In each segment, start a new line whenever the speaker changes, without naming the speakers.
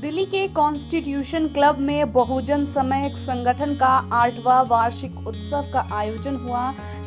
दिल्ली के constitution club में बहुजन समाज संगठन का 8वां वार्षिक उत्सव का आयोजन हुआ,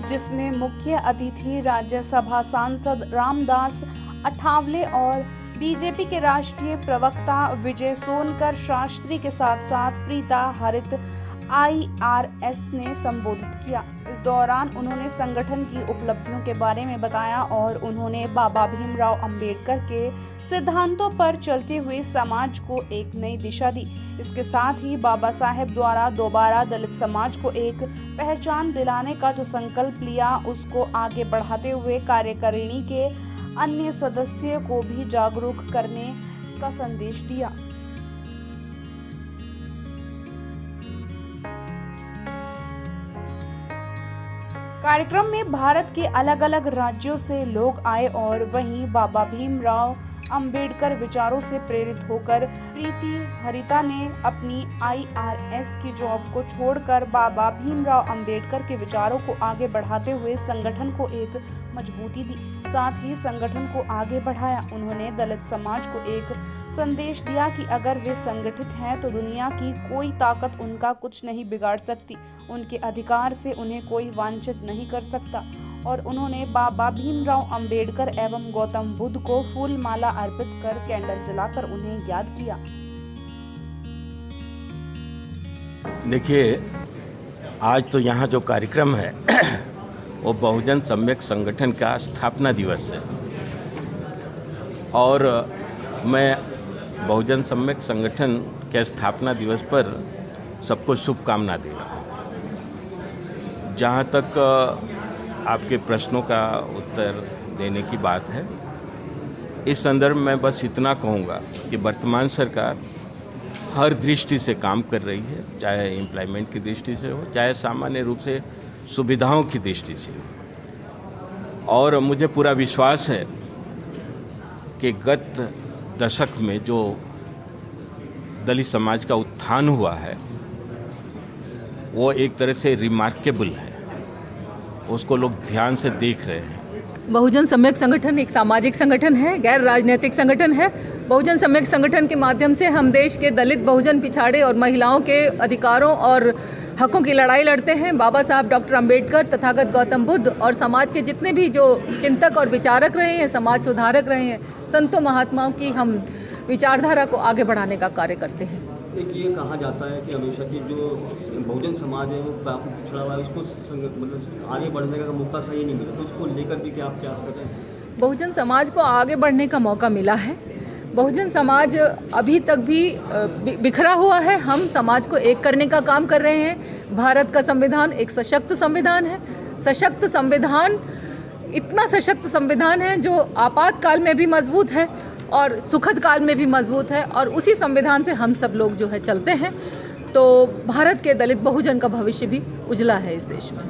जिसमें मुख्य अतिथि राज्यसभा सांसद रामदास अठावले और बीजेपी के राष्ट्रीय प्रवक्ता विजय सोनकर शास्त्री के साथ साथ प्रीता हरित IRS ने संबोधित किया। इस दौरान उन्होंने संगठन की उपलब्धियों के बारे में बताया और उन्होंने बाबा भीमराव अंबेडकर के सिद्धांतों पर चलते हुए समाज को एक नई दिशा दी। इसके साथ ही बाबा साहेब द्वारा दोबारा दलित समाज को एक पहचान दिलाने का जो संकल्प लिया, उसको आगे बढ़ाते हुए कार्यकारिणी के अन्य सदस्यों को भी जागरूक करने का संदेश दिया। कार्यक्रम में भारत के अलग अलग राज्यों से लोग आए और वहीं बाबा भीमराव अंबेडकर विचारों से प्रेरित होकर प्रीति हरिता ने अपनी IRS की जॉब को छोड़कर बाबा भीमराव अंबेडकर के विचारों को आगे बढ़ाते हुए संगठन को एक मजबूती दी, साथ ही संगठन को आगे बढ़ाया। उन्होंने दलित समाज को एक संदेश दिया कि अगर वे संगठित हैं तो दुनिया की कोई ताकत उनका कुछ नहीं बिगाड़ सकती, उनके अधिकार से उन्हें कोई वंचित नहीं कर सकता। और उन्होंने बाबा भीमराव अंबेडकर एवं गौतम बुद्ध को फूल माला अर्पित कर कैंडल जलाकर उन्हें याद किया।
देखिए, आज तो यहाँ जो कार्यक्रम है वो बहुजन सम्यक संगठन का स्थापना दिवस है और मैं बहुजन सम्यक संगठन के स्थापना दिवस पर सबको शुभकामना दे रहा हूँ। जहाँ तक आपके प्रश्नों का उत्तर देने की बात है, इस संदर्भ में बस इतना कहूँगा कि वर्तमान सरकार हर दृष्टि से काम कर रही है, चाहे एम्प्लॉयमेंट की दृष्टि से हो, चाहे सामान्य रूप से सुविधाओं की दृष्टि से हो। और मुझे पूरा विश्वास है कि गत दशक में जो दलित समाज का उत्थान हुआ है वो एक तरह से रिमार्केबल है, उसको लोग ध्यान से देख रहे हैं।
बहुजन सम्यक संगठन एक सामाजिक संगठन है, गैर राजनीतिक संगठन है। बहुजन सम्यक संगठन के माध्यम से हम देश के दलित, बहुजन, पिछाड़े और महिलाओं के अधिकारों और हकों की लड़ाई लड़ते हैं। बाबा साहब डॉक्टर अंबेडकर, तथागत गौतम बुद्ध और समाज के जितने भी जो चिंतक और विचारक रहे हैं, समाज सुधारक रहे हैं, संतों महात्माओं की हम विचारधारा को आगे बढ़ाने का कार्य करते हैं।
एक ये कहा जाता है कि हमेशा की जो बहुजन समाज है वो काफ़ी पिछड़ा हुआ है, उसको मतलब आगे बढ़ने का मौका सही नहीं मिला, तो उसको लेकर भी क्या आप क्या कर रहे हैं?
बहुजन समाज को आगे बढ़ने का मौका मिला है। बहुजन समाज अभी तक भी बिखरा हुआ है। हम समाज को एक करने का काम कर रहे हैं। भारत का संविधान एक सशक्त संविधान है। सशक्त संविधान, इतना सशक्त संविधान है जो आपातकाल में भी मजबूत है और सुखद काल में भी मजबूत है, और उसी संविधान से हम सब लोग जो है चलते हैं। तो भारत के दलित बहुजन का भविष्य भी उजला है इस देश में।